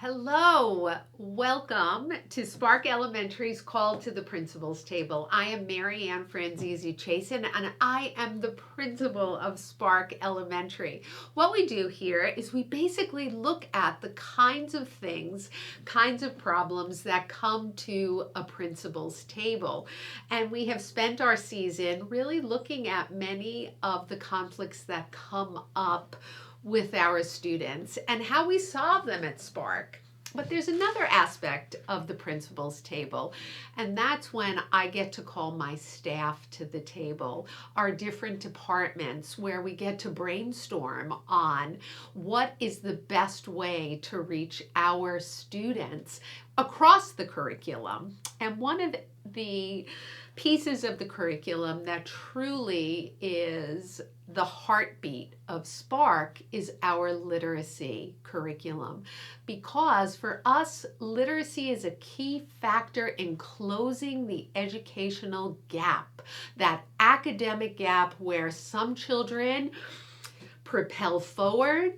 Hello, welcome to Spark Elementary's Call to the Principal's Table. I am Mary Ann Franzese Chasen, and I am the principal of Spark Elementary. What we do here is we basically look at the kinds of things, kinds of problems that come to a principal's table. And we have spent our season really looking at many of the conflicts that come up with our students and how we solve them at Spark. But there's another aspect of the principal's table, and that's when I get to call my staff to the table, our different departments, where we get to brainstorm on what is the best way to reach our students across the curriculum. And one of the pieces of the curriculum that truly is the heartbeat of Spark is our literacy curriculum, because for us, literacy is a key factor in closing the educational gap, that academic gap where some children propel forward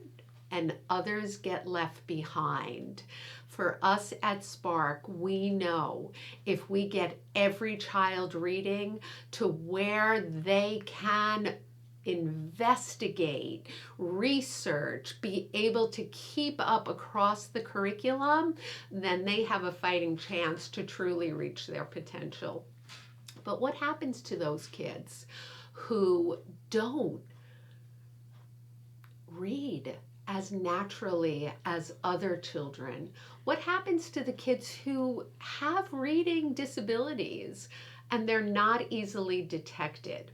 and others get left behind. For us at Spark, we know if we get every child reading to where they can investigate, research, be able to keep up across the curriculum, then they have a fighting chance to truly reach their potential. But what happens to those kids who don't read as naturally as other children? What happens to the kids who have reading disabilities and they're not easily detected?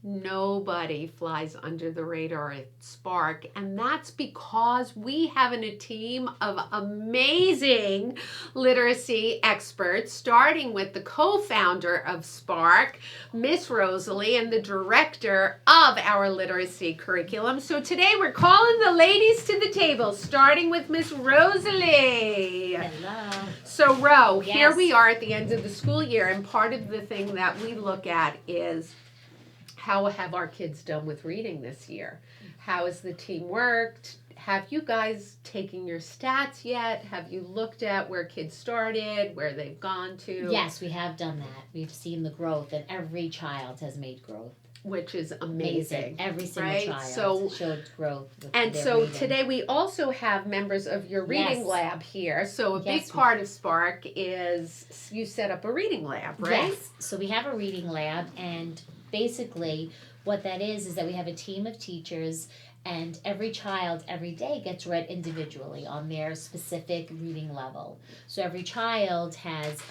Nobody flies under the radar at Spark, and that's because we have a team of amazing literacy experts, starting with the co-founder of Spark, Miss Rosalie, and the director of our literacy curriculum. So today we're calling the ladies to the table, starting with Miss Rosalie. Hello. So Ro, Yes. Here we are at the end of the school year, and part of the thing that we look at is how have our kids done with reading this year? How has the team worked? Have you guys taken your stats yet? Have you looked at where kids started, where they've gone to? Yes, we have done that. We've seen the growth, and every child has made growth. Which is amazing. Every single right? child showed growth. And their so reading. Today we also have members of your reading Yes. lab here. So a Yes, big part of Spark is you set up a reading lab, right? Yes. So we have a reading lab, and basically what that is that we have a team of teachers, and every child every day gets read individually on their specific reading level. So every child has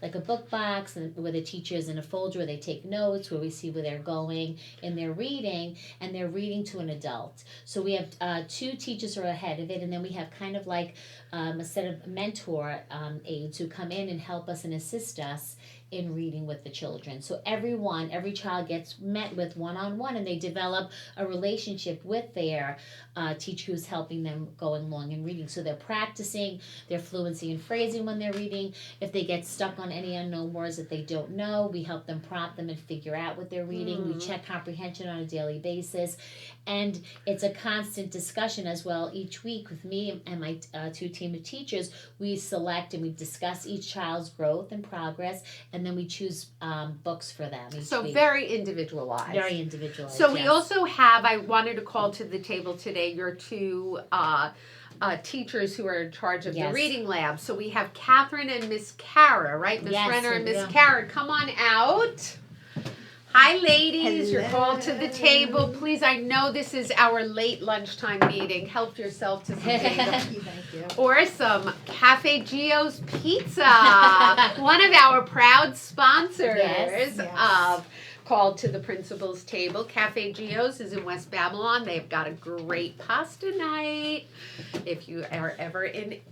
like a book box where the teacher's in a folder where they take notes, where we see where they're going in their reading, and they're reading to an adult. So we have two teachers who are ahead of it, and then we have kind of like a set of mentor aides who come in and help us and assist us in reading with the children. So every child gets met with one-on-one, and they develop a relationship with their teacher who's helping them going along in reading. So they're practicing their fluency and phrasing when they're reading. If they get stuck on any unknown words that they don't know, we help them prompt them and figure out what they're reading. Mm-hmm. We check comprehension on a daily basis. And it's a constant discussion as well. Each week with me and my two team of teachers, we select and we discuss each child's growth and progress, and then we choose books for them each week. Very individualized. Very individualized. So we also have, I wanted to call to the table today your two teachers who are in charge of the reading lab. So we have Catherine and Miss Kara, right? Miss Renner and Miss Kara, come on out. Hi, ladies. Hello. You're called to the table. Please, I know this is our late lunchtime meeting. Help yourself to some Thank you. or some Cafe Gio's Pizza, one of our proud sponsors Yes. of Called to the Principal's Table. Cafe Gio's is in West Babylon. They've got a great pasta night if you are ever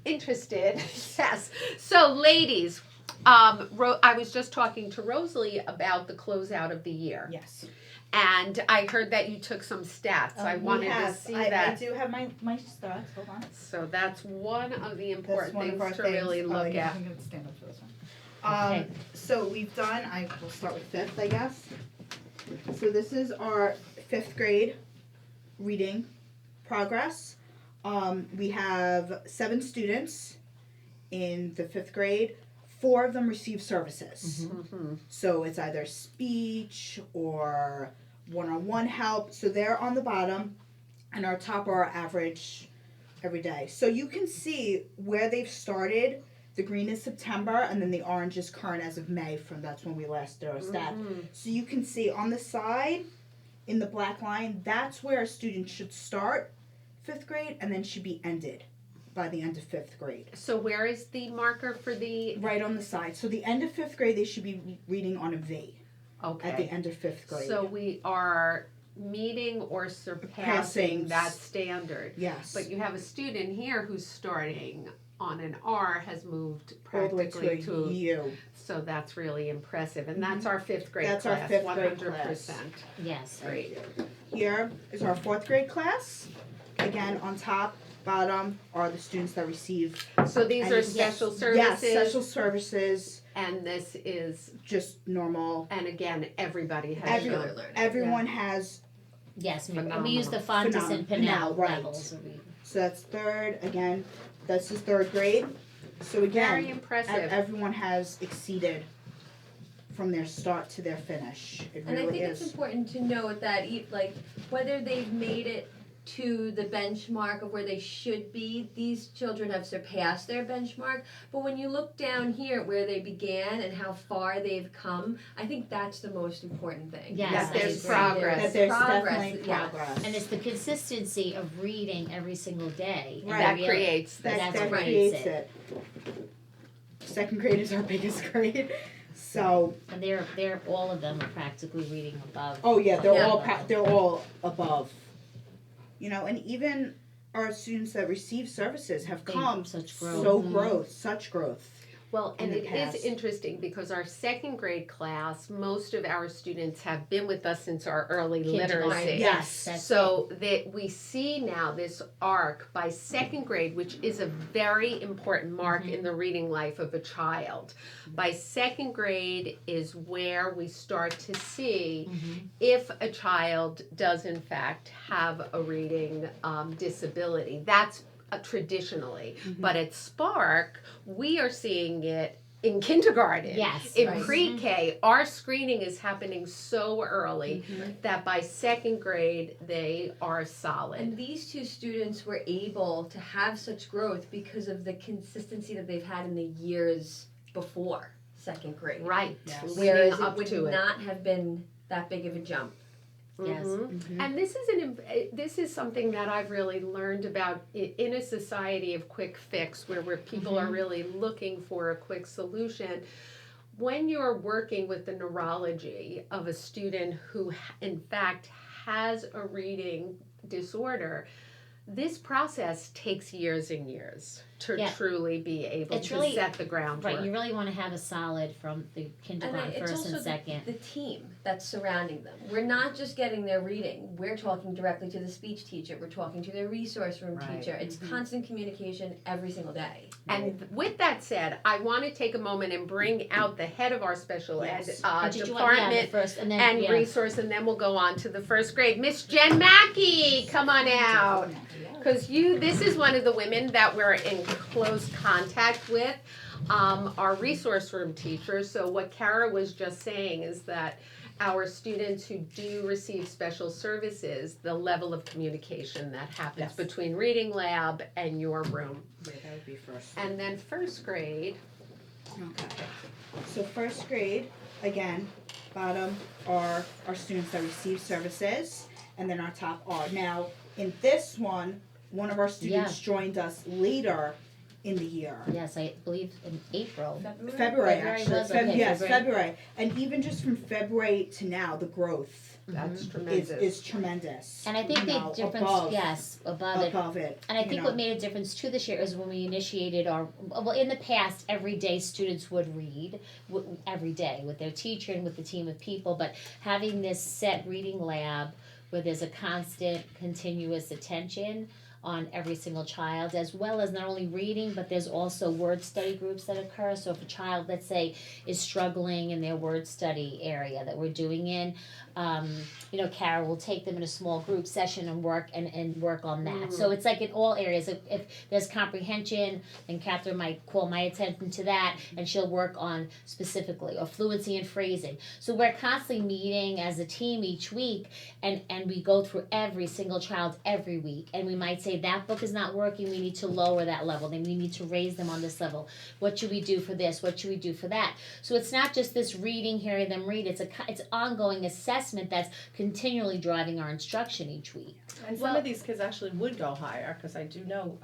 interested. Yes. So, ladies, I was just talking to Rosalie about the closeout of the year. Yes. And I heard that you took some stats. I wanted to see that. I do have my stats. Hold on. So that's one of the That's important one of things our to things. really look Yeah, at. I'm going to stand up for this one. Okay. So we've done, I will start with fifth, I guess. So this is our fifth grade reading progress. We have 7 students in the 5th grade. 4 of them receive services. Mhm. So it's either speech or one-on-one help. So they're on the bottom, and our top are our average every day. So you can see where they've started. The green is September, and then the orange is current as of May. That's when we last did our stat. Mhm. So you can see on the side, in the black line, that's where a student should start 5th grade and then should be ended by the end of 5th grade. So where is the marker for the? Right on the side. So the end of 5th grade, they should be reading on a V Okay. at the end of 5th grade. So we are meeting or surpassing Passing. that standard. Yes. But you have a student here who's starting on an R, has moved all the way practically to a U. so that's really impressive. And that's our 5th grade That's our class, 5th grade 100%. Yes. Great. Here is our 4th grade class. Again, on top, bottom are the students that receive So these are And- special yes, services, special services, and this is, just normal. and again, everybody has Every- shown. Everyone has, Yes, and we use the Fontes and Phenomenal, Pinnell right. levels. so that's 3rd, again, this is 3rd grade. So Very again, impressive. everyone has exceeded from their start to their finish. It And I really think it's is. important to note that like whether they've made it to the benchmark of where they should be, these children have surpassed their benchmark. But when you look down here at where they began and how far they've come, I think that's the most important thing. Yes, That I there's agree. progress. That there's Progress, definitely yeah. progress. And it's the consistency of reading every single day. And Right. That really- creates this. That's that what creates creates it. 2nd grade is our biggest grade. So, And they're all of them are practically reading above. oh yeah, they're Yeah. they're all above. You know, and even our students that receive services have They- come such growth. so such growth. Well, and in it the past. is interesting because our 2nd grade class, most of our students have been with us since our early Kindergarten. literacy. Yes. That's So that we see now this arc by 2nd grade, which is a very important mark in the reading life of a child. By 2nd grade is where we start to see Mhm. if a child does in fact have a reading disability. That's traditionally. But at Spark, we are seeing it in kindergarten. Yes. In Right. pre-K, our screening is happening so early that by 2nd grade they are solid. And these two students were able to have such growth because of the consistency that they've had in the years before 2nd grade. Right, Yes. leading Whereas up it would to it. not have been that big of a jump. Yes. Mhm. And this is something that I've really learned about in a society of quick fix, where people are really looking for a quick solution. When you're working with the neurology of a student who, in fact, has a reading disorder, this process takes years and years to Yeah. truly be able It's to really- set the groundwork. Right, you really want to have a solid from the kindergarten, it's first also and second. The team that's surrounding them. We're not just getting their reading. We're talking directly to the speech teacher. We're talking to their resource room Right. teacher. It's constant communication every single day. And with that said, I want to take a moment and bring out the head of our special ed Yes. But did you want department the first and then and yeah. resource, and then we'll go on to the 1st grade. Miss Jen Mackey, come on out. Because this is one of the women that we're in close contact with, our resource room teachers. So what Kara was just saying is that our students who do receive special services, the level of communication that happens Yes. between reading lab and your room. Wait, that would be 1st. And then 1st grade, Okay. So 1st grade, again, bottom are our students that receive services, and then our top are. Now, in this one of our students joined us later in the year. Yes, I believe in April. February February actually. was, okay, Yes, February. February. And even just from February to now, the growth that's is tremendous. tremendous. And I think You the know, difference, above, yes, above it. above it. And I you think know. what made a difference too this year is when we initiated our, well, in the past, every day students would read, every day with their teacher and with the team of people, but having this set reading lab where there's a constant, continuous attention, on every single child, as well as not only reading, but there's also word study groups that occur. So if a child, let's say, is struggling in their word study area that we're doing in, Kara will take them in a small group session and work on that. So it's like in all areas. If there's comprehension, then Catherine might call my attention to that, and she'll work on specifically, or fluency and phrasing. So we're constantly meeting as a team each week, and we go through every single child every week, and we might say that book is not working, we need to lower that level, then we need to raise them on this level. What should we do for this? What should we do for that? So it's not just this reading, hearing them read, it's ongoing assessment that's continually driving our instruction each week. And some of these kids actually would go higher, because I do know,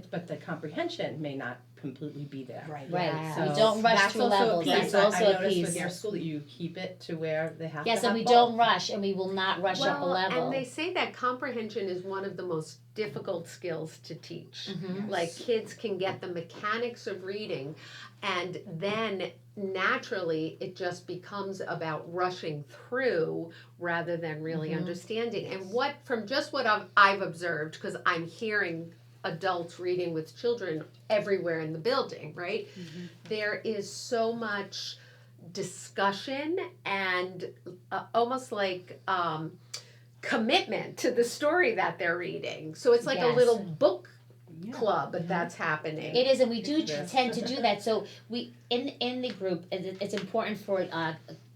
but the comprehension may not completely be there. Right. Right. So We don't rush that's through also levels. a piece. That's also I a noticed piece. with your school that you keep it to where they have Yes, to and have we both. don't rush, and we will not rush up a level. And they say that comprehension is one of the most difficult skills to teach. Mhm. Like kids can get the mechanics of reading, and then naturally it just becomes about rushing through rather than really Mhm. understanding. And what I've observed, because I'm hearing adults reading with children everywhere in the building, right? There is so much discussion and almost like commitment to the story that they're reading. So it's like a Yes. little book Yeah. club that's happening. It is, and we do Yes. tend to do that. So we in the group, it's important for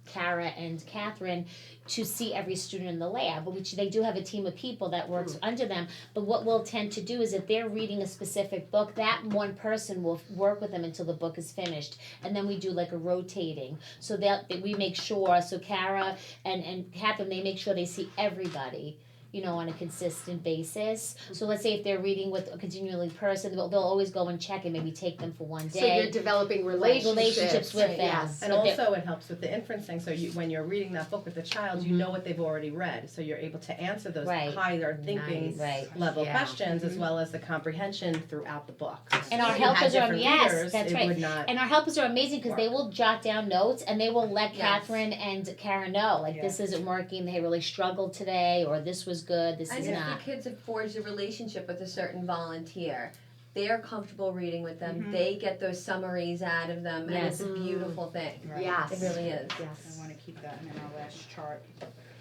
Kara and Catherine to see every student in the lab, which they do have a team of people that works under them. But what we'll tend to do is if they're reading a specific book, that one person will work with them until the book is finished, and then we do like a rotating, so that we make sure. So Kara and Catherine, they make sure they see everybody, on a consistent basis. So let's say if they're reading with a continually person, they'll always go and check and maybe take them for one day. So you're developing relationships with them. Yes. And But also it helps with the inferencing, so when you're reading that book with the child, you know what they've already read, so you're able to answer those Right. higher thinking Nice. Right. level Yeah. questions, as well as the comprehension throughout the book. And our If you had helpers are- different yes, readers, that's it right. would not. And our helpers are amazing because they will jot down notes and they will let Yes. Catherine and Kara know, like, this isn't working, they really struggled today, or this was good, this And is if not. the kids have forged a relationship with a certain volunteer, they're comfortable reading with them. Mhm. They get those summaries out of them, and Yes. it's a beautiful thing. Right. Yes. It really is. I want to keep that in our last chart.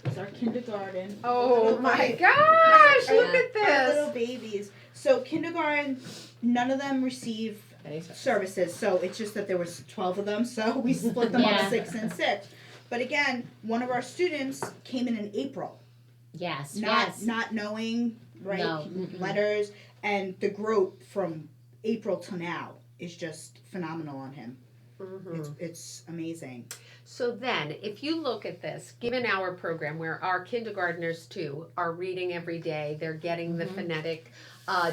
It's our kindergarten. Oh Little my baby- gosh, look Yeah. at our this. little babies. So kindergarten, none of them receive Any sort- services. So it's just that there was 12 of them, so we split them Yeah. up 6 and 6. But again, one of our students came in April, Yes, not yes. not knowing right No, mm-mm. letters, and the growth from April to now is just phenomenal on him. Mhm. It's amazing. So then, if you look at this, given our program where our kindergartners too are reading every day, they're getting the phonetic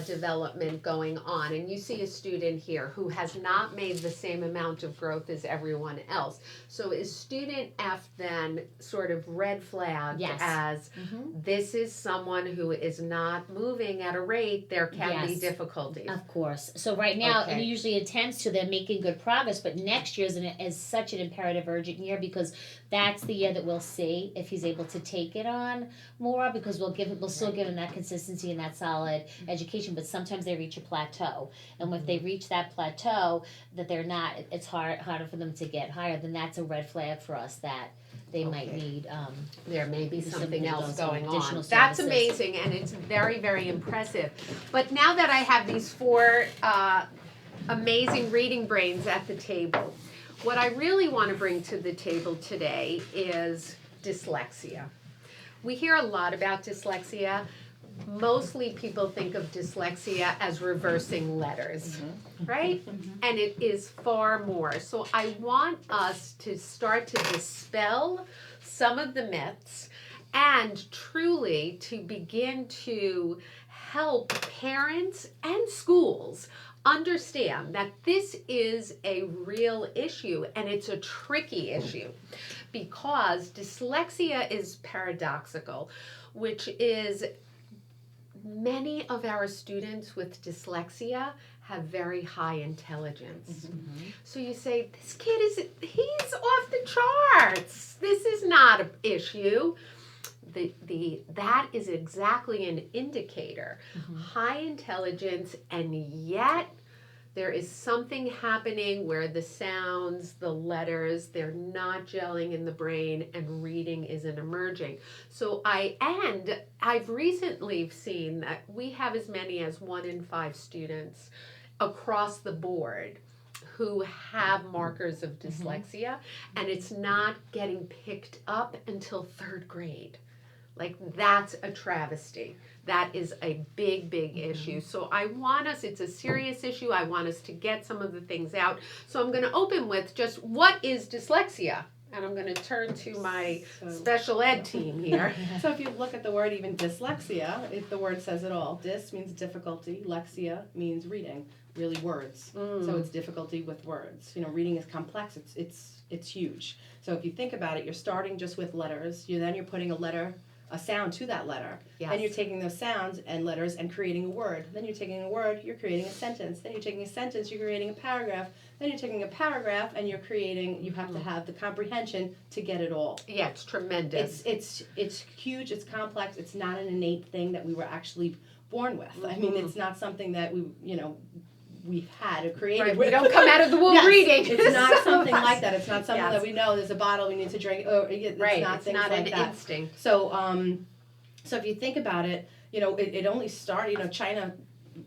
development going on, and you see a student here who has not made the same amount of growth as everyone else. So is student F then sort of red flagged Yes. as Mhm. this is someone who is not moving at a rate, there can be Yes. difficulties? Of course. So right now, Okay. and it usually attends to them making good progress, but next year is such an imperative, urgent year because that's the year that we'll see if he's able to take it on more, because we'll still give him that consistency and that solid education. But sometimes they reach a plateau, and if they reach that plateau, that they're not, it's harder for them to get higher. Then that's a red flag for us that they might Okay. need. There may be There's something something else going going on, additional on. That's services. amazing, and it's very, very impressive. But now that I have these four amazing reading brains at the table, what I really want to bring to the table today is dyslexia. We hear a lot about dyslexia. Mostly people think of dyslexia as reversing letters, right? And it is far more. So I want us to start to dispel some of the myths and truly to begin to help parents and schools understand that this is a real issue, and it's a tricky issue because dyslexia is paradoxical, which is many of our students with dyslexia have very high intelligence. So you say, this kid he's off the charts. This is not an issue. that is exactly an indicator. High intelligence, and yet there is something happening where the sounds, the letters, they're not gelling in the brain, and reading isn't emerging. So I've recently seen that we have as many as 1 in 5 students across the board who have markers of dyslexia, and it's not getting picked up until 3rd grade. Like, that's a travesty. That is a big, big issue. So I want us, it's a serious issue. I want us to get some of the things out. So I'm going to open with just, what is dyslexia? And I'm going to turn to my special ed team here. So if you look at the word, even dyslexia, the word says it all. Dys means difficulty. Lexia means reading, really words. So it's difficulty with words. You know, reading is complex. It's huge. So if you think about it, you're starting just with letters. Then you're putting a sound to that letter. Yes. Then you're taking those sounds and letters and creating a word. Then you're taking a word, you're creating a sentence. Then you're taking a sentence, you're creating a paragraph. Then you're taking a paragraph and you have to have the comprehension to get it all. Yeah, it's tremendous. It's huge, it's complex, it's not an innate thing that we were actually born with. I mean, it's not something that we've had or created. Right, we don't come out of the womb Yes, reading. It's not something like that. It's not something Yes. that we know there's a bottle we need to drink. It's not it's things not like an that. instinct. So, so if you think about it, it only started. China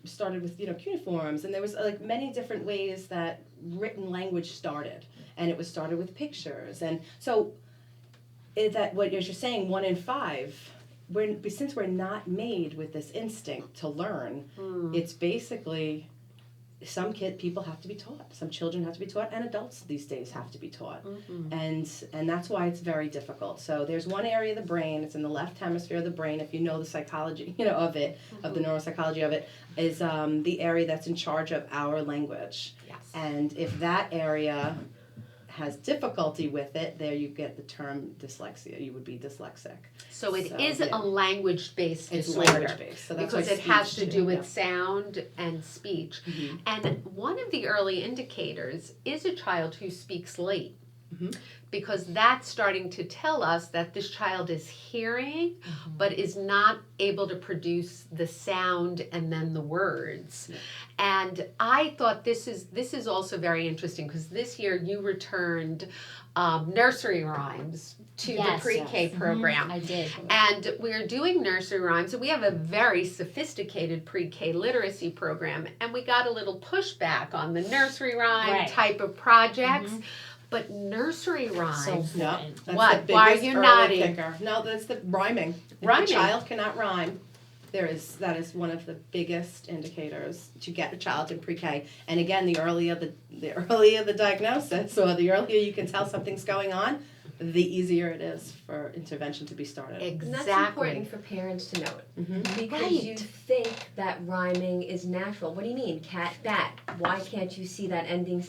started with cuneiforms, and there was like many different ways that written language started, and it was started with pictures, and so as you're saying, 1 in 5. Since we're not made with this instinct to learn, it's basically. People have to be taught. Some children have to be taught, and adults these days have to be taught, and that's why it's very difficult. So there's one area of the brain. It's in the left hemisphere of the brain. If you know the psychology, of it, of the neuropsychology of it, is the area that's in charge of our language. Yes. And if that area has difficulty with it, there you get the term dyslexia. You would be dyslexic. So it So, is yeah. a language-based It's disorder. language-based. So that's Because why it has speech to too, do with yeah. sound and speech. Mhm. And one of the early indicators is a child who speaks late. Mhm. Because that's starting to tell us that this child is hearing, but is not able to produce the sound and then the words. Yeah. And I thought this is also very interesting, because this year you returned nursery rhymes to Yes, the pre-K program. I did. And we're doing nursery rhymes, and we have a very sophisticated pre-K literacy program, and we got a little pushback on the nursery rhyme Right. type of projects. But nursery rhymes, So No, important. that's What? the Why are biggest you early nodding? kicker. No, that's the rhyming. If Rhyming. the child cannot rhyme, that is one of the biggest indicators to get a child in pre-K. And again, the earlier the diagnosis, or the earlier you can tell something's going on, the easier it is for intervention to be started. And that's exactly. important for parents to note. Mm-hmm. Because Right. you think that rhyming is natural. What do you mean? Cat, bat. Why can't you see that ending?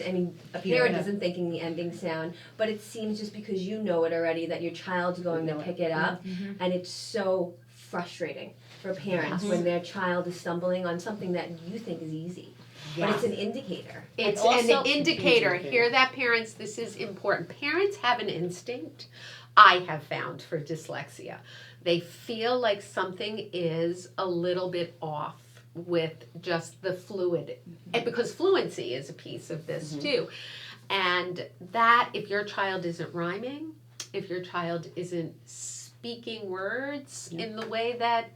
A parent Yeah. isn't thinking the ending sound, but it seems just because you know it already that your child's going to know it. pick it up, and it's so frustrating for parents when their child is stumbling on something that you think is easy. But it's an indicator. It's And also- an indicator. Huge indicator. Hear that, parents? This is important. Parents have an instinct, I have found, for dyslexia. They feel like something is a little bit off with just the fluid, and because fluency is a piece of this too. And that, if your child isn't rhyming, if your child isn't speaking words in the way that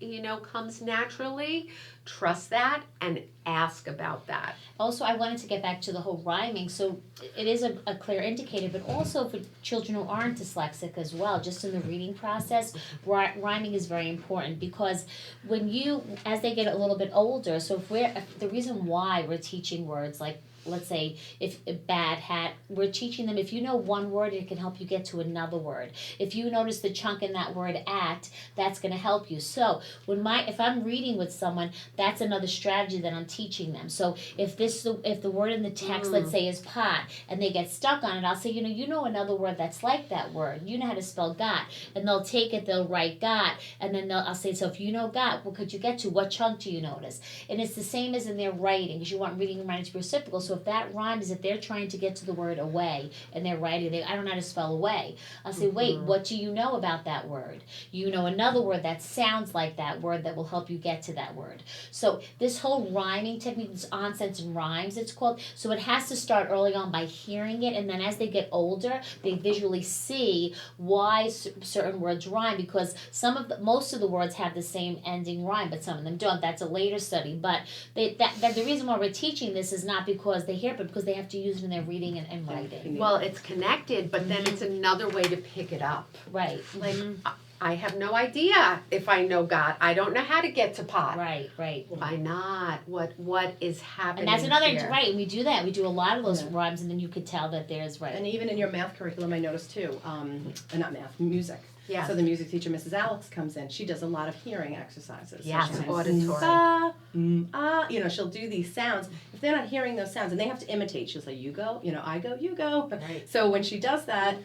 comes naturally, trust that and ask about that. Also, I wanted to get back to the whole rhyming. So it is a clear indicator, but also for children who aren't dyslexic as well, just in the reading process, rhyming is very important, because as they get a little bit older, so if the reason why we're teaching words like, let's say, if a bad hat, we're teaching them, if you know one word, it can help you get to another word. If you notice the chunk in that word at, that's going to help you. So if I'm reading with someone, that's another strategy that I'm teaching them. So if the word in the text, let's say, is pot, and they get stuck on it, I'll say, you know another word that's like that word. You know how to spell got. And they'll take it, they'll write got, and then I'll say, so if you know got, what could you get to? What chunk do you notice? And it's the same as in their writing, because you want reading and writing to be reciprocal. So So if that rhymes, if they're trying to get to the word away and they're writing, I don't know how to spell away. I'll say, wait, what do you know about that word? You know another word that sounds like that word that will help you get to that word. So this whole rhyming technique, this onsense and rhymes, it's called. So it has to start early on by hearing it, and then as they get older, they visually see why certain words rhyme, because most of the words have the same ending rhyme, but some of them don't. That's a later study. But that the reason why we're teaching this is not because they hear it, but because they have to use it in their reading and writing. Well, it's connected, but then it's another way to pick it up. Right. Like, I have no idea if I know God. I don't know how to get to pot. Right. Why not? What is happening And that's another here? right. And we do that. We do a lot of those rhymes, and then you could tell that there's right. And even in your math curriculum, I noticed too, not math, music. Yes. So the music teacher, Mrs. Alex, comes in. She does a lot of hearing exercises. Yes, So she auditory. she'll do these sounds. If they're not hearing those sounds, and they have to imitate, she'll say, you go, I go, you go. Right. So when she does that,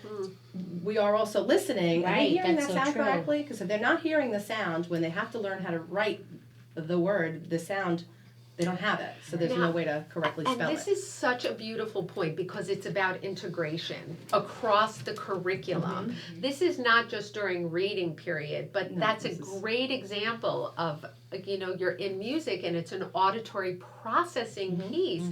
we are also listening. Are they Right, hearing that's that so sound true. correctly? Because if they're not hearing the sound, when they have to learn how to write the word, the sound, they don't have it. So there's Now- no way to correctly And spell this it. is such a beautiful point because it's about integration across the curriculum. This is not just during reading period, but No, that's a this is- great example of, you're in music and it's an auditory processing piece.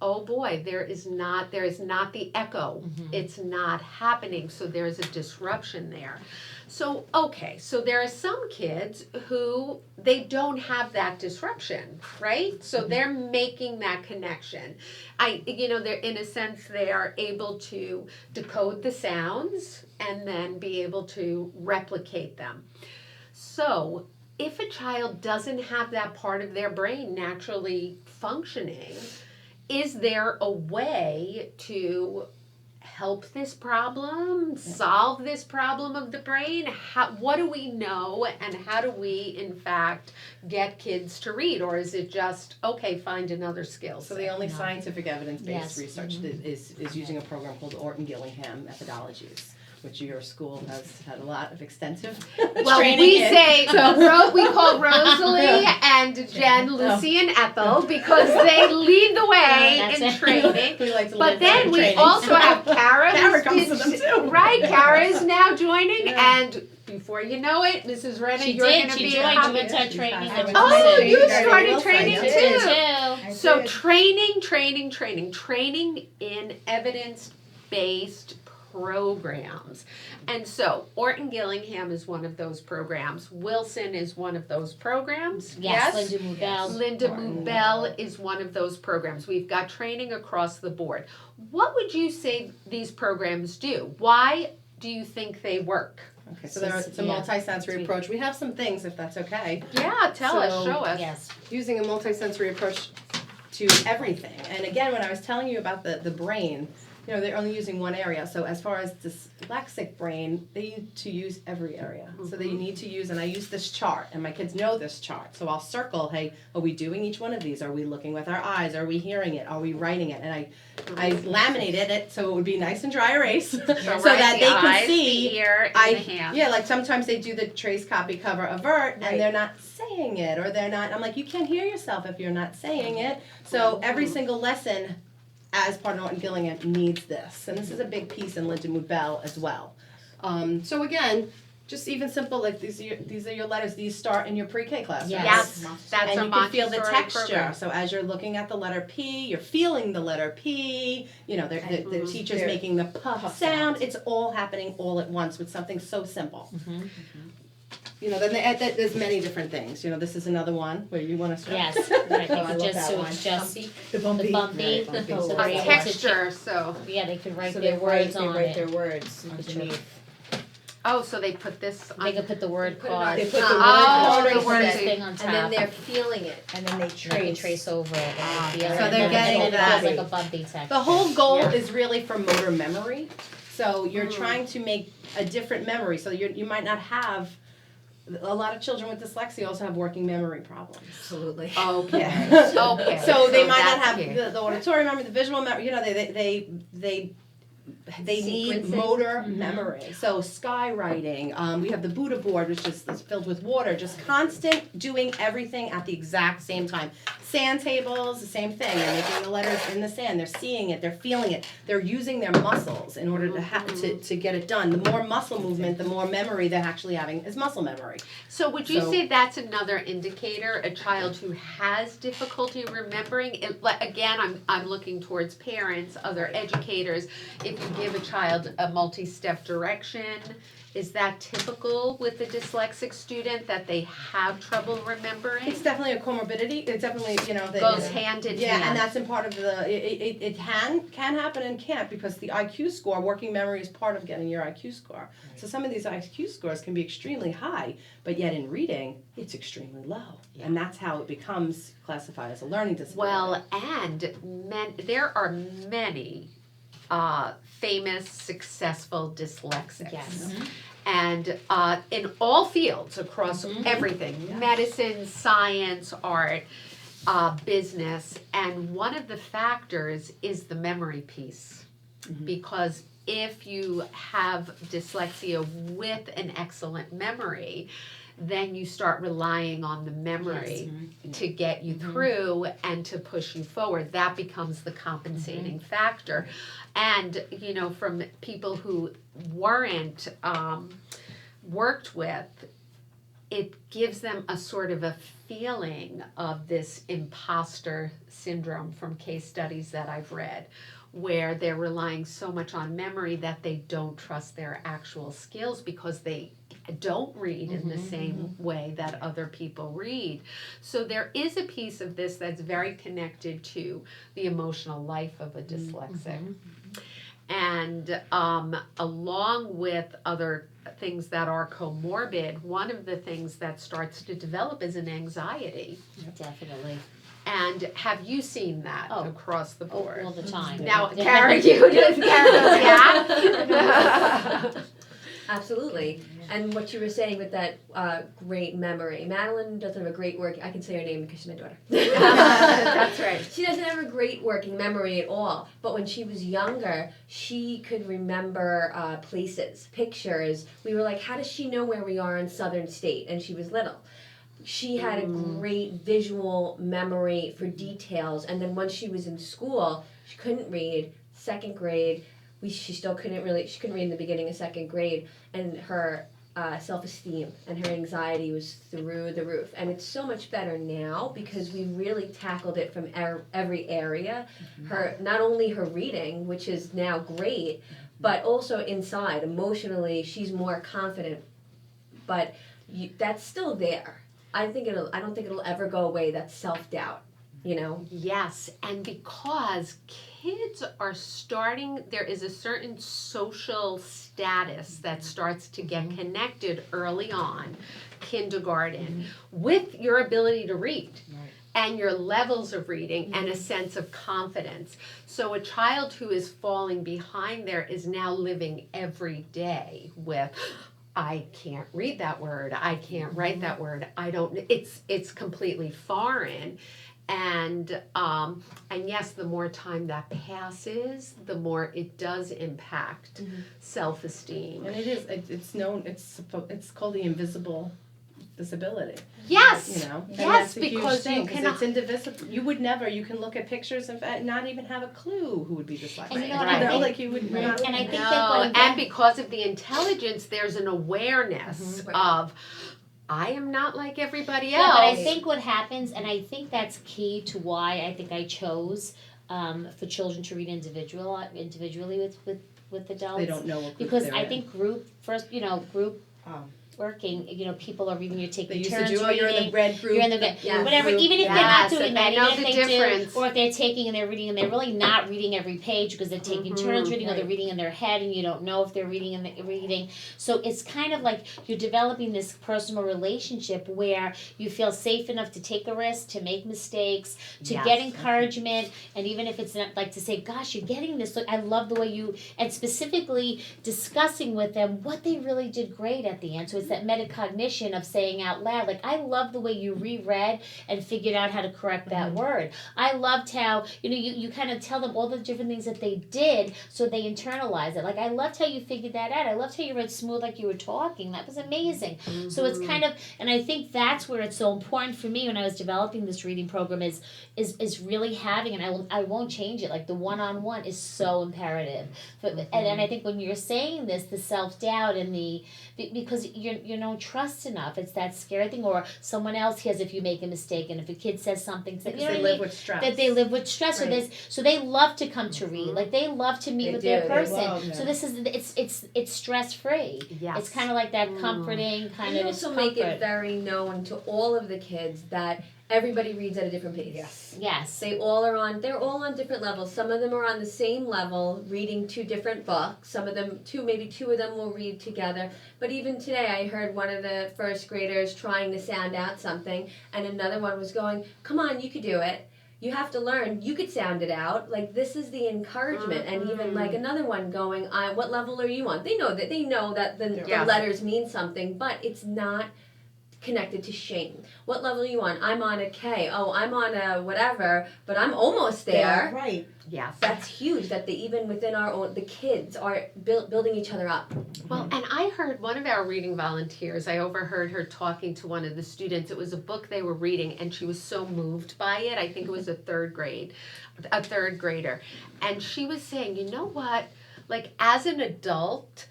Oh boy, there is not the echo. It's not happening, so there's a disruption there. So, okay, so there are some kids who they don't have that disruption, right? So they're making that connection. They're in a sense they are able to decode the sounds and then be able to replicate them. So, if a child doesn't have that part of their brain naturally functioning, is there a way to help this problem, solve this problem of the brain? What do we know, and how do we, in fact, get kids to read? Or is it just, okay, find another skill So set? the only scientific evidence-based Yes. research is using a program called Orton-Gillingham methodologies, which your school has had a lot of extensive Well, training we in. say, So- we call Rosalie and Jen, Lucy, and Ethel because they lead the way That's in it. training. We like to But live then that we training. also have Kara. Kara who's comes to been- them too. Right, Kara is now joining, Yeah. and before you know it, Mrs. Renna, She you're did. going to She be joined. a She went to our training. I went to Oh, my you training. started Wilson, training yeah. too. I So did. training in evidence-based programs. And so Orton-Gillingham is one of those programs. Wilson is one of those programs. Yes, Linda Mubel. Linda Orton. Mubel is one of those programs. We've got training across the board. What would you say these programs do? Why do you think they work? Okay, so it's a Yeah. multi-sensory approach. We have some things, if that's okay. Yeah, tell us, So- show us. Yes. Using a multi-sensory approach to everything. And again, when I was telling you about the brain, they're only using one area. So as far as dyslexic brain, they need to use every area. So they need to use, and I use this chart, and my kids know this chart. So I'll circle, hey, are we doing each one of these? Are we looking with our eyes? Are we hearing it? Are we writing it? And I laminated it so it would be nice and dry erase so right, that the they can eyes, see. the ear, and the hand. Yeah, like sometimes they do the trace, copy, cover, avert, Right. and they're not saying it, or they're not. I'm like, you can't hear yourself if you're not saying it. So every single lesson, as part of Orton-Gillingham, needs this, and this is a big piece in Linda Mubel as well. So again, just even simple, like these are your letters. These start in your pre-K class. Yes. right? Yes, that's And a you can feel the Montessori texture. program. So as you're looking at the letter P, you're feeling the letter P. The teacher's They're- making the puff puff sound. sounds. It's all happening all at once with something so simple. Mhm. Then there's many different things. This is another one where you want to start. Yes. Right. Oh, I They love could just that so one. it's just The bumpy. the bumpy. Right, bumpy. So So they're A they- able to texture, so. Yeah, they could write So their words they on write it. their words On the underneath. Oh, so they put this on. They could put the word Put it on- card. They put the Oh, word the on word it, thing on top. And then they're feeling it. and then they They can trace over it. Ah, And they feel so it, they're and then getting it that. feels like a bumpy texture. The whole goal Yeah. is really for motor memory. So you're trying to make a different memory. So you might not have. A lot of children with dyslexia also have working memory problems. Absolutely. Okay. Okay. So they might not that's have key. the auditory memory, the visual memory. They they need Sequencing. motor memory. So skywriting, we have the Buddha board, which is filled with water, just constant doing everything at the exact same time. Sand tables, the same thing. They're making the letters in the sand. They're seeing it. They're feeling it. They're using their muscles in order to get it done. The more muscle movement, the more memory they're actually having is muscle memory. So would you So- say that's another indicator, a child who has difficulty remembering? Again, I'm looking towards parents, other educators. If you give a child a multi-step direction, is that typical with the dyslexic student that they have trouble remembering? It's definitely a comorbidity. It's definitely, Goes hand in Yeah, hand. and that's in part of the, it can happen and can't, because the IQ score, working memory is part of getting your IQ score. So some of these IQ scores can be extremely high, but yet in reading, it's extremely low. Yeah. And that's how it becomes classified as a learning disability. Well, and there are many famous, successful dyslexics. Yes. And in all fields across everything, medicine, science, art, business, and one of the factors is the memory piece. Because if you have dyslexia with an excellent memory, then you start relying on the memory to get you through and to push you forward. That becomes the compensating factor. And, from people who weren't worked with, it gives them a sort of a feeling of this imposter syndrome from case studies that I've read, where they're relying so much on memory that they don't trust their actual skills because they don't read in the same way that other people read. So there is a piece of this that's very connected to the emotional life of a dyslexic. And along with other things that are comorbid, one of the things that starts to develop is an anxiety. Definitely. And have you seen that Oh. across the board? All the time. Now, Kara, you didn't yeah? Absolutely. And what you were saying with that great memory. Madeline doesn't have a great work. I can say her name because she's my daughter. That's right. She doesn't have a great working memory at all. But when she was younger, she could remember places, pictures. We were like, how does she know where we are in Southern State? And she was little. She had a great visual memory for details. And then once she was in school, she couldn't read. Second grade, she still couldn't read in the beginning of second grade, and her self-esteem and her anxiety was through the roof. And it's so much better now because we really tackled it from every area. Her, not only her reading, which is now great, but also inside, emotionally, she's more confident. But that's still there. I don't think it'll ever go away, that self-doubt, Yes, and because kids are starting, there is a certain social status that starts to get connected early on, kindergarten, with your ability to read. And your levels of reading and a sense of confidence. So a child who is falling behind there is now living every day with, I can't read that word, I can't write that word, it's completely foreign. And yes, the more time that passes, the more it does impact self-esteem. And it's known, it's called the invisible disability. Yes, And yes, that's a huge because thing, you 'cause cannot. it's indivisible. You can look at pictures and not even have a clue who would be dyslexic. And you know what I think- Like you would not. And I think that No, going back- and because of the intelligence, there's an awareness of, I am not like everybody Yeah, else. but I think what happens, and I think that's key to why I think I chose for children to read individually with adults. They don't know what group Because they're I in. think group working, people are reading, you're They taking used to turns do, you're in reading. the red group. You're in the Yes. whatever. group. Even if they're Yes, not doing and that, they know even if the they difference. do, or if they're taking and they're reading and they're really not reading every page because they're taking turns reading, or they're reading in their head, and you don't know if they're reading and they're reading. So it's kind of like you're developing this personal relationship where you feel safe enough to take a risk, to make mistakes, to Yes. get encouragement, and even if it's not like to say, "Gosh, you're getting this. Look, I love the way you," and specifically discussing with them what they really did great at the end. So it's that metacognition of saying out loud. Like, I love the way you reread and figured out how to correct that word. I loved how, you kind of tell them all the different things that they did so they internalize it. Like, I loved how you figured that out. I loved how you read smooth like you were talking. That was amazing. So it's kind of, and I think that's where it's so important for me when I was developing this reading program is really having, and I won't change it. Like, the one-on-one is so imperative. And I think when you're saying this, the self-doubt and because you don't trust enough, it's that scary thing, or someone else hears if you make a mistake, and if a kid says something, Because you know they what I live mean? with stress. That they live with stress, Right. so they love to come to read, like they love to meet They with do, their they person. love, So this is it's stress free. Yes. It's kind of like that comforting kind We of also comfort. make it very known to all of the kids that everybody reads at a different pace. Yes. Yes. They're all on different levels. Some of them are on the same level, reading 2 different books. Some of them, maybe two of them will read together. But even today, I heard one of the first graders trying to sound out something, and another one was going, "Come on, you could do it. You have to learn. You could sound it out." Like, this is the encouragement. And even like another one going, "What level are you on?" They know that the Yeah. letters mean something, but it's not connected to shame. What level are you on? I'm on a K. Oh, I'm on a whatever, but I'm almost there. Right. Yes. That's huge. That even within our own, the kids are building each other up. Well, and I heard one of our reading volunteers, I overheard her talking to one of the students. It was a book they were reading, and she was so moved by it. I think it was a third grader. And she was saying, you know what? Like, as an adult,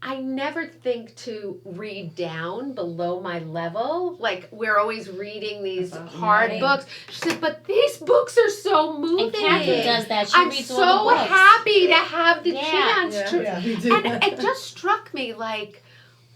I never think to read down below my level. Like, we're always reading these hard Right. books. She said, but these books are so moving. And Catherine does that. She I'm reads so all the books. happy to have the Yeah. chance to. Yeah. And it just struck me like,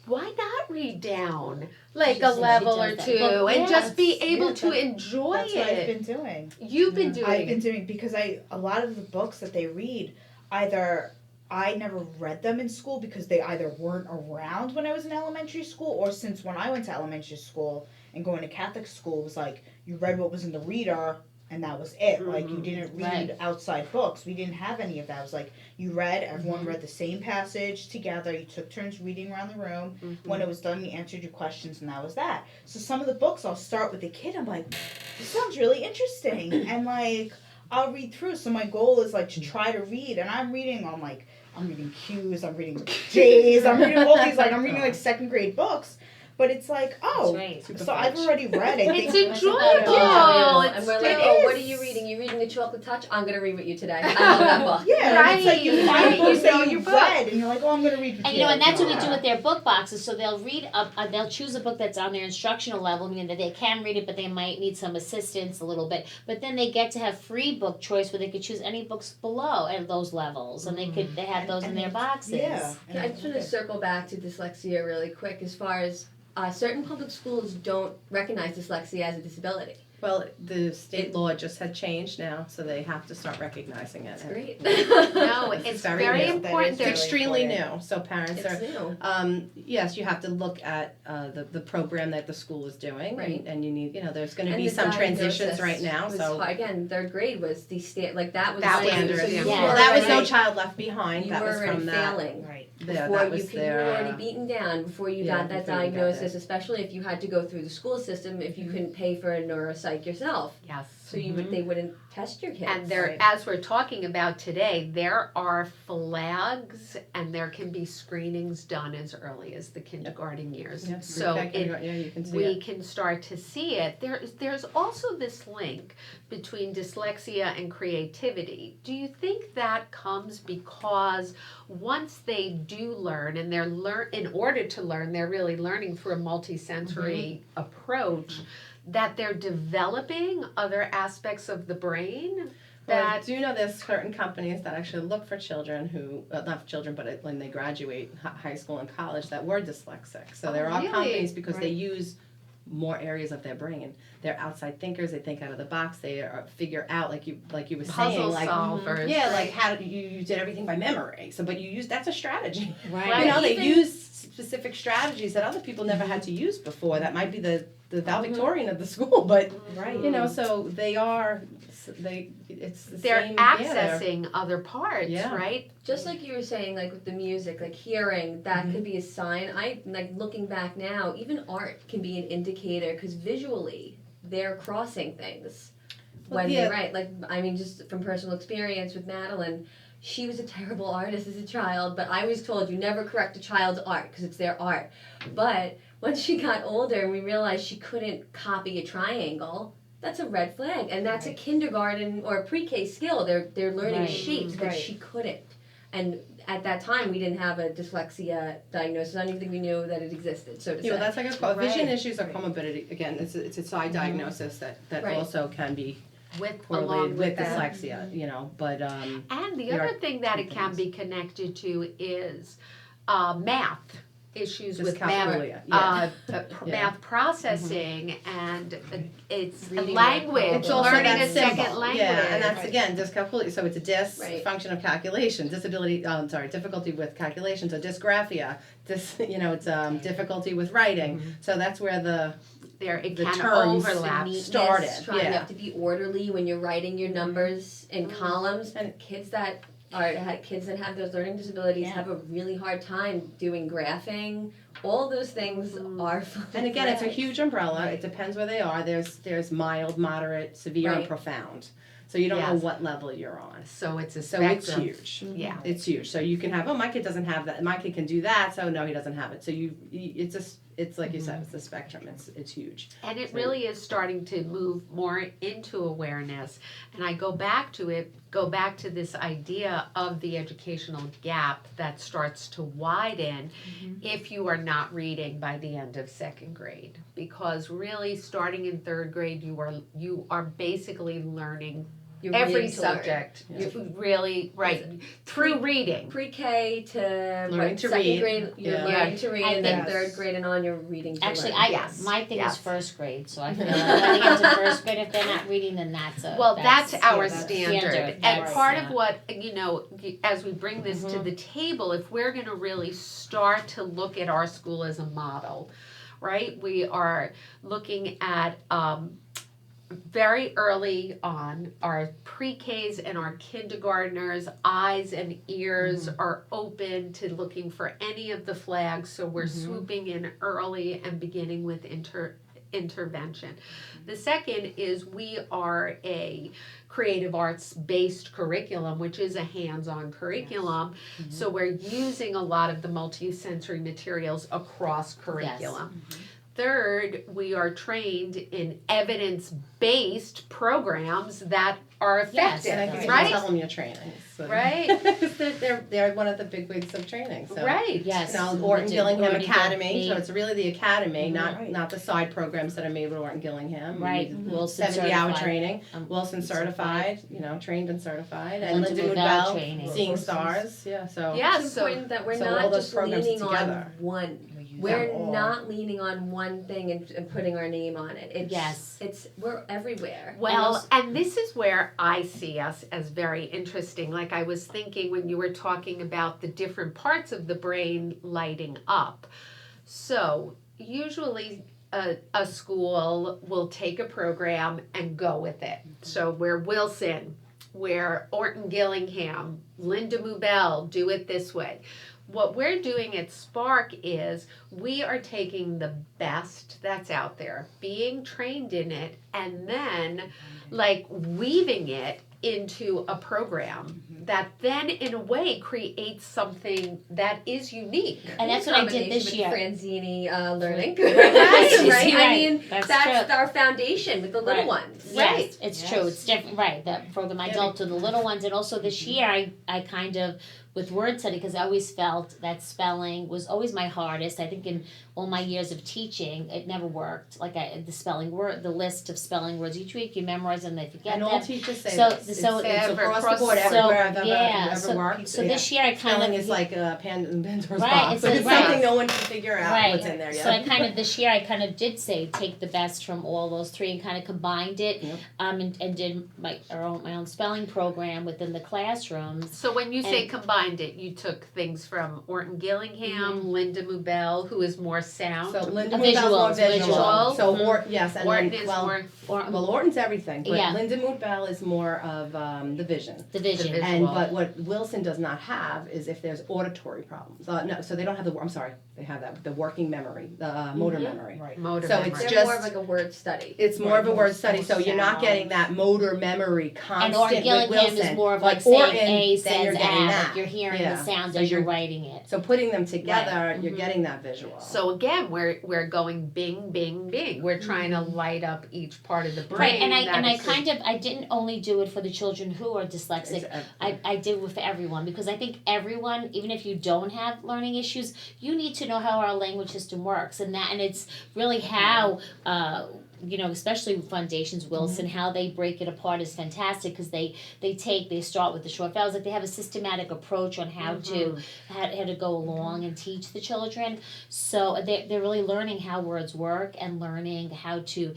why not read down like She a says she level does or that. two Well, and yeah, just be able yeah, to that- enjoy That's what I've it? been doing. You've been doing I've been it. doing because a lot of the books that they read, either I never read them in school because they either weren't around when I was in elementary school, or since when I went to elementary school and going to Catholic school, it was like you read what was in the reader and that was it. Like, you didn't read Right. outside books. We didn't have any of that. It was like you read, everyone read the same passage together. You took turns reading around the room. When it was done, you answered your questions, and that was that. So some of the books, I'll start with a kid. I'm like, this sounds really interesting, and like I'll read through. So my goal is like to try to read, and I'm reading Q's, I'm reading J's, I'm reading all these, like I'm reading like 2nd grade books. But it's like, oh, That's right. so I've already read. I think It's It's enjoyable. about It's and we're still- like, oh, what are you reading? You reading The Chocolate Touch? I'm gonna read with you today. I love that book. yeah, and it's like you Right, find books you know that your you've book. read, and you're like, oh, I'm gonna read with And you. and that's what we Yeah. do with their book boxes. So they'll read they'll choose a book that's on their instructional level, meaning that they can read it, but they might need some assistance a little bit. But then they get to have free book choice where they could choose any books below at those levels, and they have those in And their boxes. Yeah. I just want to circle back to dyslexia really quick. As far as certain public schools don't recognize dyslexia as a disability. Well, the state law just had changed now, so they have to start recognizing it. That's great. No, it's very very new. important. That It's is There's extremely important. new, so parents are. It's new. Yes, you have to look at the program that the school is doing, Right. and you need, there's going to And be the some transitions diagnosis right now. was So again, 3rd grade was the that was That was standard. So you yeah. were Well, that was No already- Child Left Behind. You That were was already from that. failing. Right. Yeah, Before that was you their. were already beaten down before you yeah, got that before you got diagnosis, that. especially if you had to go through the school system if you couldn't pay for a neuropsych yourself. Yes. So they wouldn't test your kids. And there, Right. as we're talking about today, there are flags and there can be screenings done as early as the kindergarten years. Yeah, So you can see we it. can start to see it. There's also this link between dyslexia and creativity. Do you think that comes because once they do learn and in order to learn, they're really learning through a multisensory approach, that they're developing other aspects of the brain? Well, I That do know there's certain companies that actually look for children who, not for children, but when they graduate high school and college that were dyslexic. So there are really? companies because they Right. use more areas of their brain. They're outside thinkers. They think out of the box. They figure out, like you were saying, puzzle like solvers. yeah, like how you did everything by memory. So, but you use that's a strategy. Right. You know, they Even- use specific strategies that other people never had to use before. That might be the valedictorian of the school, but Right. you know, so they are it's the they're same. accessing other parts, Yeah. right? Just like you were saying, like with the music, like hearing, that could be a sign. I like looking back now, even art can be an indicator because visually they're crossing things Well, when yeah. they write. Like, I mean, just from personal experience with Madeline, she was a terrible artist as a child, but I was told you never correct a child's art because it's their art. But once she got older and we realized she couldn't copy a triangle, that's a red flag, and that's a kindergarten or a pre-K skill. They're learning Right. shapes, but Right. she couldn't. And at that time, we didn't have a dyslexia diagnosis. I don't even think we knew that it existed. So to say, Yeah, well, that's like a vision Right. issues are comorbidity. Again, it's a side diagnosis that Right. also can be With correlated along with that. dyslexia. You know, but And the There other are thing that two it can things. be connected to is math issues Just with math, calculating, yeah. math processing, and it's a Reading language, it's also learning that a second symbol. language. Yeah, and that's Right. again dyscalculia. So it's a Right. function of calculation, difficulty with calculation. So dysgraphia, it's difficulty with writing. So that's where the It the can terms overlap. neatness, started, trying yeah. to have to be orderly when you're writing your numbers in columns. And- Kids that have those learning disabilities Yeah. have a really hard time doing graphing. All those things are full And of again, it's a flags. huge umbrella. It depends where they are. There's mild, moderate, severe, and Right. profound. So you don't know Yes. what level you're on. So it's a So spectrum. it's huge. Yeah. It's huge. So you can have, my kid doesn't have that. My kid can do that. So no, he doesn't have it. So it's like you said, it's a spectrum. It's huge. And it So- really is starting to move more into awareness. And I go back to this idea of the educational gap that starts to widen if you are not reading by the end of second grade. Because really starting in third grade, you are basically learning You're every reading to learn. subject. Yeah. You really, right, through reading. Pre-K to Learning to second read. grade, you're Yeah. learning to read, I and then think- third grade and on, you're reading to Actually, learn. Yes, my thing yes. is first grade, so I feel like when they get to first grade, if they're not reading, then that's Well, that's our that's standard. standard. And That's- part of yeah. what, as we bring this to the table, if we're going to really start to look at our school as a model, right? We are looking at very early on, our pre-Ks and our kindergartners' eyes and ears are open to looking for any of the flags, so we're swooping in early and beginning with intervention. The second is we are a creative arts based curriculum, which is a hands-on curriculum. So we're using a lot of the multi-sensory materials across curriculum. Third, we are trained in evidence-based programs that are Yes, effective, And I think you right? tell them your training. So. Right. they're one of the big wigs of training. So. Right. Yes. Now, we Orton did Gillingham already Academy, go- so it's really the academy, Right. not the side programs that are made with Orton Gillingham. Right, Wilson 70-hour certified. training, Wilson certified, trained and certified, and Linda Moodbell, training. Seeing Stars, yeah, so. Yeah, It's so important that we're so all not those just programs leaning together. on one. using We're all. not leaning on one thing and putting our name on it. It's, Yes. we're everywhere. well, and this is where I see us as very interesting. Like I was thinking when you were talking about the different parts of the brain lighting up. So usually a school will take a program and go with it. So where Wilson, where Orton Gillingham, Linda Moobell do it this way. What we're doing at Spark is we are taking the best that's out there, being trained in it, and then like weaving it into a program that then in a way creates something that is unique. And that's what I did this year. Franzini learning, Right. right? Right. I mean, That's that's true. our foundation with the little Right. ones. Yes, it's Yes. true. It's different, right? The program I dealt to the little ones, and also this year I kind of with word study because I always felt that spelling was always my hardest. I think in all my years of teaching, it never worked. Like the spelling word, the list of spelling words each week, you memorize them, they forget And them. all teachers say So- this. so it's it's across across the board, the- everywhere I've ever, yeah, ever so- worked. So yeah. this year I kind Spelling of is like a Pandora's Right, box. it's It's, like- something right. no one can figure out Right. what's in there yet. So I kind of this year I kind of did say take the best from all those three and kind of combined it, Yep. and did my own spelling program within the classrooms. So when you say And- combined it, you took things from Orton Gillingham, Linda Moobell, who is more sound. So Linda A Moonbell's more visuals, visual. visual. So Mhm. yes, and Orton then is well, more well, Orton's everything, but Yeah. Linda Moonbell is more of the vision. The vision. The And visual. but what Wilson does not have is if there's auditory problems. No, so they don't have the. I'm sorry, they have that the working memory, the motor memory. Right. motor so memory. it's They're just- more of like a word study. It's more Right, of a more- word study, more so you're not getting sounds. that motor memory constant And Orton with Gillingham Wilson. is more of But like saying Orton, A then you're says getting A, that. like you're hearing Yeah. the sound So as you're you're- writing it. So putting them together, you're Mhm. getting that visual. So again, we're going bing, bing, bing. We're trying to light up each part of the brain. Right, and that I is- kind of I didn't only do it for the children who are dyslexic. It's, I did it for everyone because I think everyone, even if you don't have learning issues, you need to know how our language system works, and it's really how especially with Foundations Wilson, how they break it apart is fantastic because they start with the short vowels, like they have a systematic approach on how to how to go along and teach the children. So they're really learning how words work and learning how to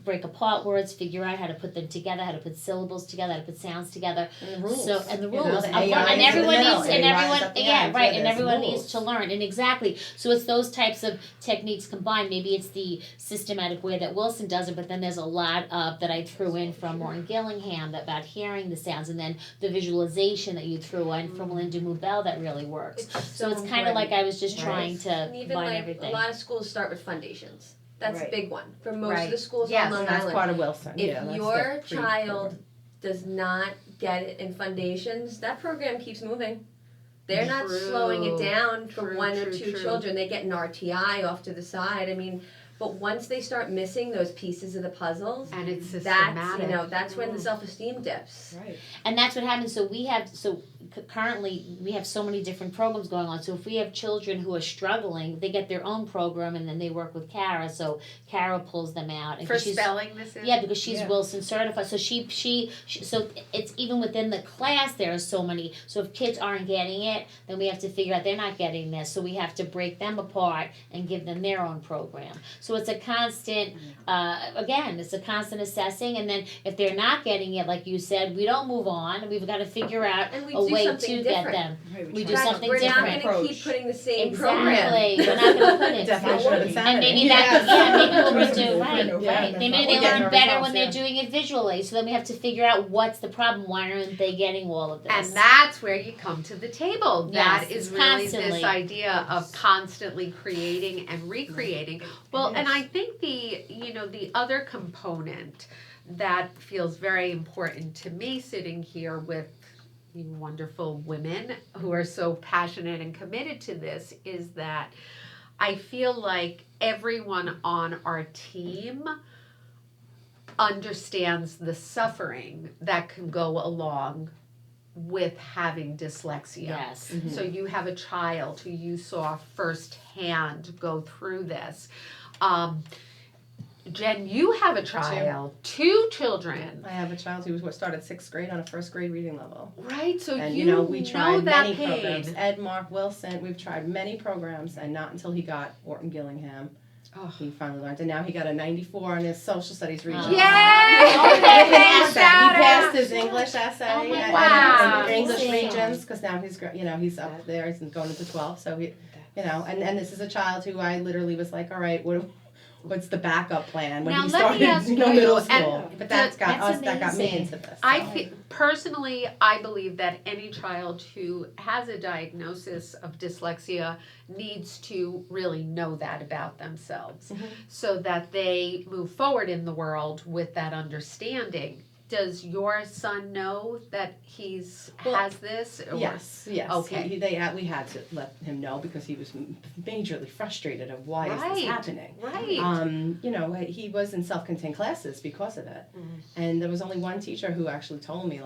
break apart words, figure out how to put them together, how to put syllables together, how to put sounds together. and the rules. So and the You know, rules, the and AIs in the everyone middle, needs, and AIs everyone, at the yeah, end. right, Yeah, and there's everyone rules. needs to learn, and exactly. So it's those types of techniques combined. Maybe it's the systematic way that Wilson does it, but then there's a lot of that I threw in from Morton Gillingham about hearing the sounds, and then the visualization that you threw in from Linda Moobell that really works. So it's kind of like I was just trying to And even combine like everything. a lot of schools start with foundations. That's Right. a big one for most Right. of the schools Yes, on Long And that's Island. part of Wilson. If yeah, that's your their child does not get it in foundations, that program keeps moving. They're not True. slowing it down for True, one or true, two true. children. They get an RTI off to the side. I mean, but once they start missing those pieces of the puzzles, and it's systematic. that's when the self-esteem dips. Right. And that's what happens. So currently we have so many different programs going on. So if we have children who are struggling, they get their own program, and then they work with Kara. So Kara pulls them out. And For she's, spelling this is? yeah, because she's Yeah. Wilson certified. So she so it's even within the class there are so many. So if kids aren't getting it, then we have to figure out they're not getting this. So we have to break them apart and give them their own program. So it's a constant, again, it's a constant assessing. And then if they're not getting it, like you said, we don't move on. We've got to figure out And we a do way something to get different. them. Right, We try do to- something We're different. not going to keep Approach. putting the same program. Exactly. We're not going to put it. Definition of working. insanity. And maybe Yes. maybe what we Right. do, Right. right, Yeah, right. that's Maybe not they working. learn better Results, when they're yeah. doing it visually. So then we have to figure out what's the problem. Why aren't they getting all of this? And that's where you come to the table. That Yes, is it's really constantly. this idea of constantly creating and recreating. Well, and I think the other component that feels very important to me sitting here with you wonderful women who are so passionate and committed to this is that I feel like everyone on our team understands the suffering that can go along with having dyslexia. yes. So you have a child who you saw firsthand go through this. Jen, you have a child, two children, I have a child who started 6th grade on a 1st grade reading level. right? So And you we tried that many pain. programs. Ed, Mark, Wilson, we've tried many programs, and not until he got Orton Gillingham, Oh. he finally learned. And now he got a 94 on his social studies region. Yay! With an essay. He Shout passed out. his English essay Oh my and wow. English Amazing. regions because now he's up there. He's going into 12. So and this is a child who I literally was like, all right, what's the backup plan when Now, he let me started ask you, middle and school? But that got me amazing. into this. I personally, I believe that any child who has a diagnosis of dyslexia needs to really know that about themselves Mhm. so that they move forward in the world with that understanding. Does your son know that has this? Or- Yes. Okay. We had to let him know because he was majorly frustrated of why is Right. this happening. Right. He was in self-contained classes because of it, Mhm. and there was only one teacher who actually told me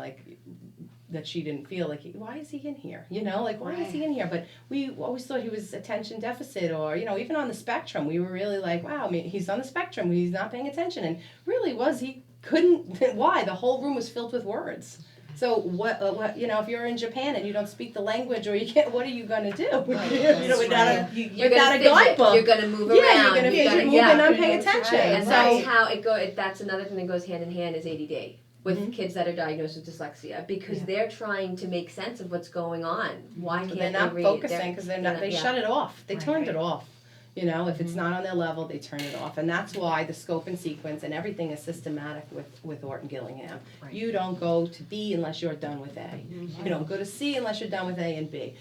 that she didn't feel like why is he in here? Why is he in here? But we always thought he was attention deficit, or even on the spectrum. We were really like, wow, I mean, he's on the spectrum. He's not paying attention, and really he couldn't. Why? The whole room was filled with words. So what if you're in Japan and you don't speak the language, or you can't, what are you gonna do? Right. Without a You're without gonna a fidget. guidebook. You're going to move Yeah, around. you're gonna You fidget, gotta- move yeah. and not paying attention. And So that's how it goes. That's another thing that goes hand in hand is ADD with Mhm. kids that are diagnosed with dyslexia because they're trying to make sense of what's going on. Why but can't they're not they read? focusing because they're not. They yeah. shut it off. They Right, turned right. it off. You know, if it's not on their level, they turn it off. And that's why the scope and sequence and everything is systematic with Orton Gillingham. Right. You don't go to B unless you're done with A. You don't go to C unless you're done with A and B.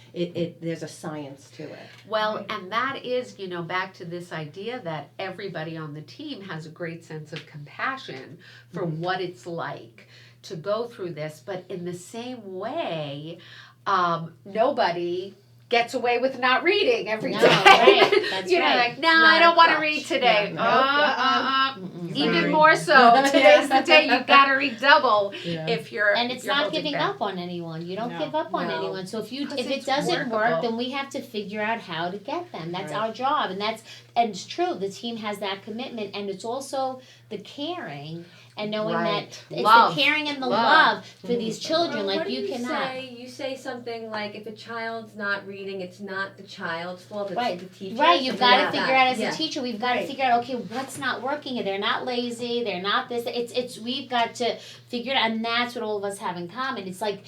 There's a science to it. Well, and that is, back to this idea that everybody on the team has a great sense of compassion for what it's like to go through this. But in the same way, nobody gets away with not reading every No, day. right, that's you know, right. like, no, Not I don't a want to crutch. read today. Yeah, Even Right. more so. Today's the day you've got to read double Yeah. if you're. And it's you're not holding giving back. up on anyone. You don't No. give up on No. anyone. So if Because it it's doesn't work, workable. then we have to figure out how to get them. That's Right. our job, and it's true. The team has that commitment, and it's also the caring and knowing Right. that it's Love. the caring and the Love. love for these children. Well, Like what do you cannot. You say something like, if a child's not reading, it's not the child's fault, it's Right. the teacher's. Right, you've got to Yeah. figure out as Yeah. a teacher. We've got to Right. figure out, okay, what's not working here. They're not lazy. They're not this. It's we've got to figure it out, and that's what all of us have in common. It's like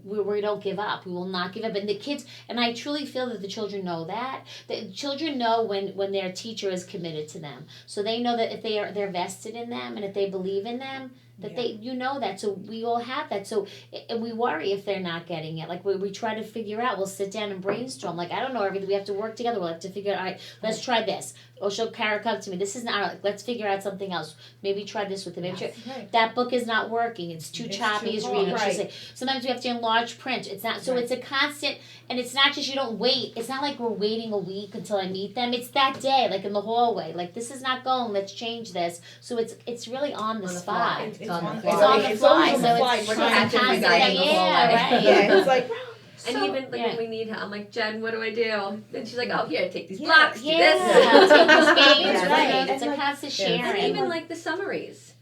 we don't give up. We will not give up. And the kids, and I truly feel that the children know that. The children know when their teacher is committed to them. So they know that if they're vested in them and if they believe in them, that that. So we all have that. So and we worry if they're not getting it. Like we try to figure out. We'll sit down and brainstorm. Like I don't know everything. We have to work together. We'll have to figure out. All right, let's try this. Or she'll come to me. This is not right. Let's figure out something else. Maybe try this with it. Maybe try, Right. that book is not working. It's too choppy. too Is hard. reading. She'll Right. say, sometimes we have to enlarge print. It's not. So Right. it's a constant. And it's not just you don't wait. It's not like we're waiting a week until I meet them. It's that day, like in the hallway. Like this is not going. Let's change this. So it's really on the On the spot. fly. It's on on the the It's fly. on the It's fly. always on So the fly. it's We're a not constant. different guys in the Yeah, hallway. right. Yeah, it's like, And so- even like yeah. when we need help, I'm like, Jen, what do I do? And she's like, oh, here, take these Yeah. blocks, do Yeah, this. take these games, Yeah. right? And It's a like- constant yeah. And sharing. even like the summaries.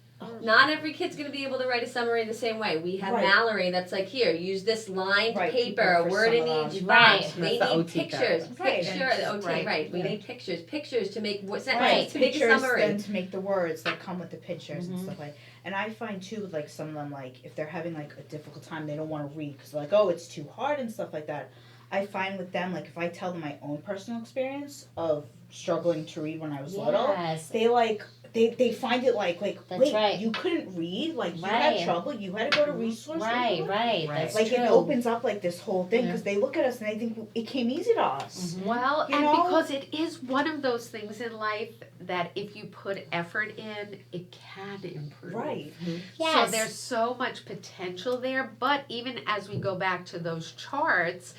Not every kid's going to be able to write a summary the same way. We have Right. Mallory that's like, here, use this lined Right, paper, for word in some of each them. Right. box. They That's the need OT pictures. guide. Right. Picture, the OT, Right. right. We Right. need pictures to make what Right. sentence, to make a Pictures summary. then to make the words that come with the pictures and Mhm. stuff like. And I find too, with like some of them, like if they're having like a difficult time, they don't want to read because like, oh, it's too hard and stuff like that. I find with them, like if I tell them my own personal experience of struggling to read when I was little, Yes. they like they find it like That's wait, right. you couldn't read, like you Right. had trouble, you had to go to resources. Right, right. Right. That's Like true. it opens up like this whole thing because they look at us and they think it came easy to us. Mhm. Well, You and know? because it is one of those things in life that if you put effort in, it can improve. Right. Yes. So there's so much potential there, but even as we go back to those charts,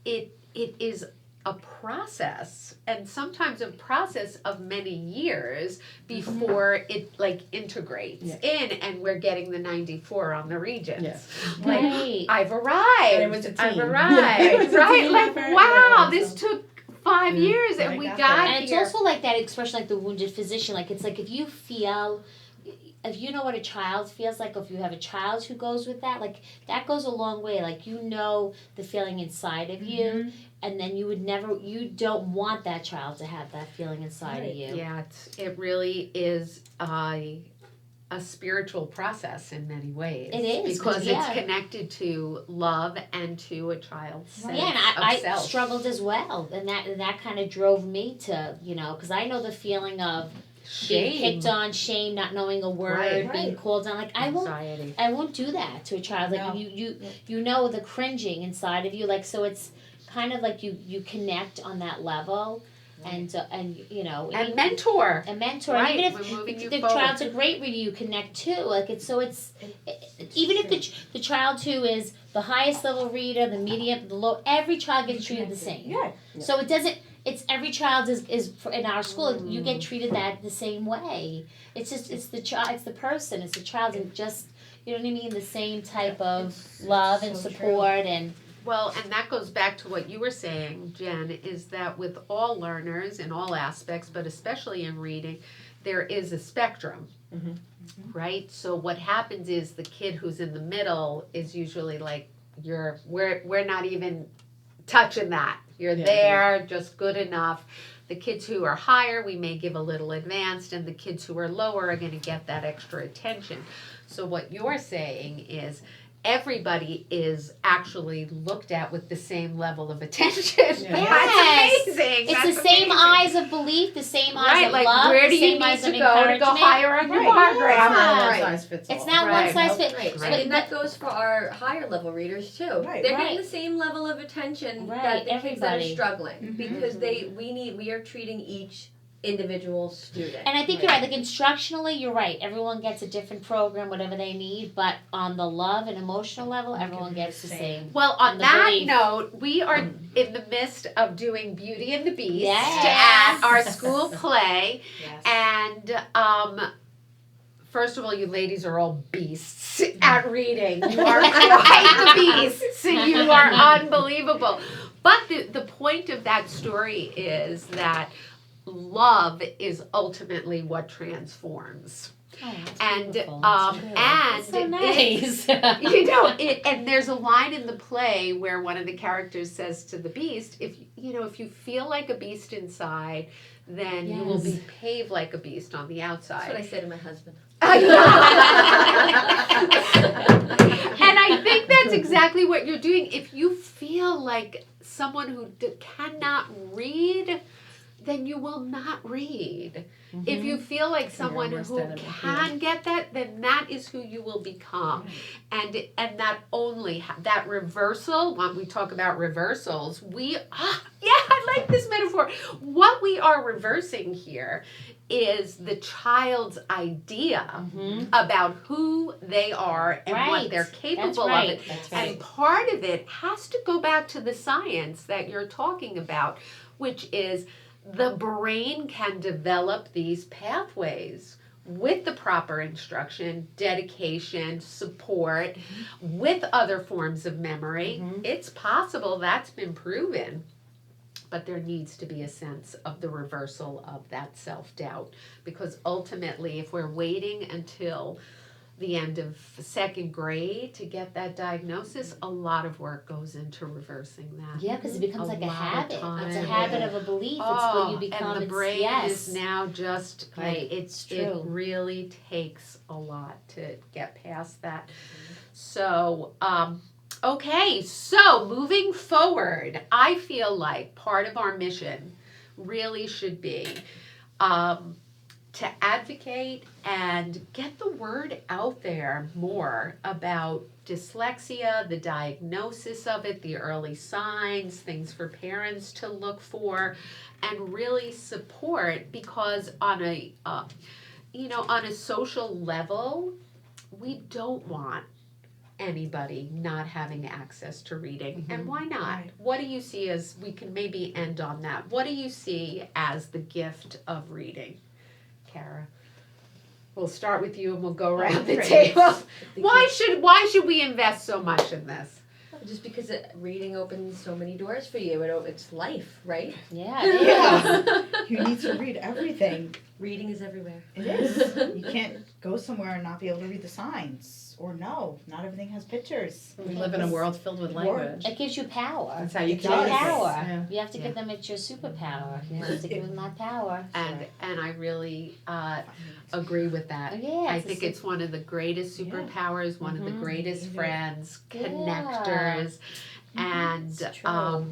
it is a process, and sometimes a process of many years before it like integrates in, and we're getting the 94 on the Regents. Yeah. Like, Right. I've arrived. And it was a I've team. arrived. It was a right? team Like, effort, wow, yeah, this so- took 5 years and I we got got that. And it's here. also like that expression, like the wounded physician. Like it's like if you feel, if you know what a child feels like, if you have a child who goes with that, like that goes a long way. Like you know the feeling inside of you, and then you don't want that child to have that feeling inside of you. Yeah, it really is a spiritual process in many ways. It is, because 'cause, it's yeah. connected to love and to a child's sense Yeah, and of I self. struggled as well, and that kind of drove me to, because I know the feeling of being Shame, picked on, shame, not knowing a word, Right. being Right. called on. Like I won't do that to a child. Like No. you know the cringing inside of you. Like so, it's kind of like you connect on that level, and and mentor. a mentor. Right, Even if we're moving you the forward. child's a great reader, you connect too. Like it's even if the child who is the highest level reader, the medium, the low, every child gets treated the same. Yeah. So it doesn't. It's every child is in our school. You get treated that the same way. It's just it's the child. It's the person. It's the child, and just you know what I mean. The same type of love and so support and Well, and that goes back to what you were saying, Jen, is that with all learners in all aspects, but especially in reading, there is a spectrum, right? So what happens is the kid who's in the middle is usually like, we're not even touching that. You're Yeah. there, just good enough. The kids who are higher, we may give a little advanced, and the kids who are lower are going to get that extra attention. So what you're saying is, everybody is actually looked at with the same level of attention. Yeah. Yes. That's amazing. It's That's the same amazing. eyes of belief, the same eyes Right, of like love, where the do you same need eyes to of go to go encouragement. higher on your Right. bar It's graph? not one Right. size fits all. It's not Right. one size Nope. fits. Right. But And that goes for our higher level readers too. Right. They're Right. getting the same level of attention Right, that the kids that are everybody. struggling Mhm. because we are treating each individual student. And I think you're right. Like instructionally, you're right. Everyone gets a different program, whatever they need. But on the love and emotional level, everyone gets the same. Well, on And the that belief. note, we are in the midst of doing Beauty and the Beast Yes. at our school play. Yes. And first of all, you ladies are all beasts at reading. You are quite the beasts. You are unbelievable. But the point of that story is that love is ultimately what transforms. Oh, that's And beautiful. and That's so nice. and there's a line in the play where one of the characters says to the beast, if you feel like a beast inside, then you will Yes. behave like a beast on the That's what I outside. say to my husband. And I think that's exactly what you're doing. If you feel like someone who cannot read, then you will not read. If you feel like someone worst who enemy, can get that, then that is who you will become. And that only that reversal. When we talk about reversals, I like this metaphor. What we are reversing here is the child's idea Mhm. about who they are and what Right. they're That's capable right. of. It. That's right. And part of it has to go back to the science that you're talking about, which is the brain can develop these pathways with the proper instruction, dedication, support, with other forms of memory. Mhm. It's possible, that's been proven. But there needs to be a sense of the reversal of that self-doubt, because ultimately if we're waiting until the end of second grade to get that diagnosis, a lot of work goes into reversing that. Yeah, because it becomes A like a lot of habit. It's a time. habit of a belief. It's what you become. and the It's- brain yes. is now just like Right, it's it true. really takes a lot to get past that. So, okay, so moving forward, I feel like part of our mission really should be to advocate and get the word out there more about dyslexia, the diagnosis of it, the early signs, things for parents to look for, and really support, because on a social level, we don't want anybody not having access to reading. And why not? Right. What do you see as, we can maybe end on that, what do you see as the gift of reading? Kara, we'll start with you and we'll go around the Great. table. Why should we invest so much in this? Just because reading opens so many doors for you. It's life, right? Yeah, it is. Yeah. You need to read everything. Reading is everywhere. It is. You can't go somewhere and not be able to read the signs. Or no, not everything has pictures. We live in a world filled with language. It gives you power. That's how you It It's your does. power. Yeah. You have to give them it's your superpower. You have to give them that power. And I really agree with that. Oh, yeah, I it's a think it's one of the greatest superpowers, one of the Mhm. greatest friends, Yeah. connectors, and It's true.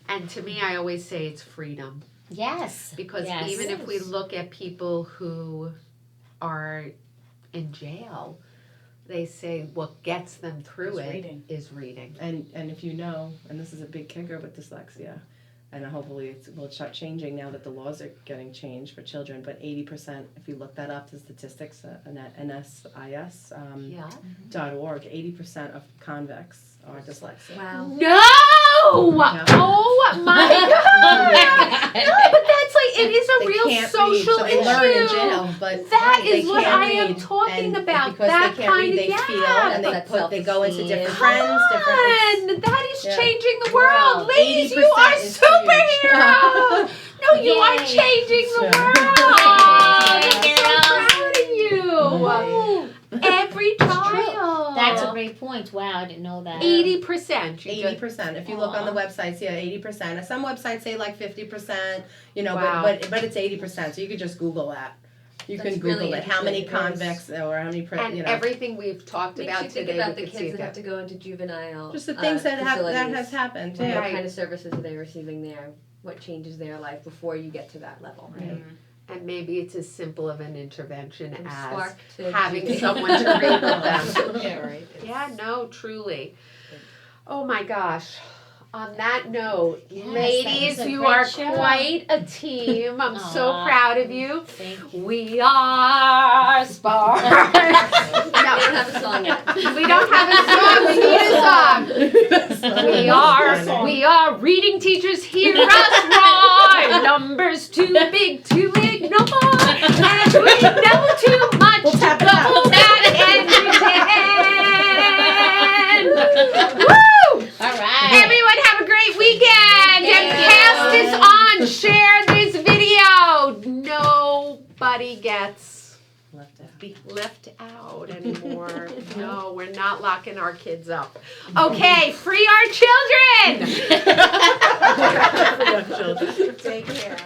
and to me, I always say it's freedom, Yes. because Yes. even if we look at people who are in jail, they say what gets them through Is it reading. is reading. And if you know, and this is a big kicker with dyslexia, and hopefully it will start changing now that the laws are getting changed for children, but 80%, if you look that up, the statistics, NSIS, Yeah. .org, 80% of convicts are dyslexic. Wow. No! Oh my God! No, but that's like, it is a They real can't social read, so they issue. learn in jail, but That they is what can't I am read, talking and about. because That they can't kind read, they of feel, and That's they go into self-esteem. different Come friends, different. on, that is Yeah. changing the Wow. world, ladies. You 80% are is huge. superheroes. No, you are Yay. changing the Sure. world. I'm so Superheroes. proud of you. Every child. That's a great point. Wow, I didn't know that. 80%. 80%. If you look on the websites, 80%. And some websites say like 50%. Wow. But it's 80%. So you could just Google that. You That's can Google really it. How many interesting. convicts or how many, And you know. everything we've talked Makes about you think today, about we the could see kids that have that. to go into juvenile. Just the things that have that facilities. has happened. What Yeah. Right. kind of services are they receiving there? What changes their life before you get to that level? Right. And maybe it's as simple of an intervention From as Spark to having juvenile. someone to read with them. Yeah, right. Yeah, no, truly. Oh my gosh. On that note, Yes, ladies, that was a you great are show. quite a team. I'm so Aw. proud of you. Thank you. We are Spark. We don't have a song yet. We don't have a song. We need a song. We are reading teachers. Hear us roar. Numbers too big to ignore, and we know too much We'll to tap it go out. that and pretend. Woo! All right. Everyone have a great weekend and pass this on. Share this video. Nobody gets left out anymore. No, we're not locking our kids up. Okay, free our children. Free our children. Take care.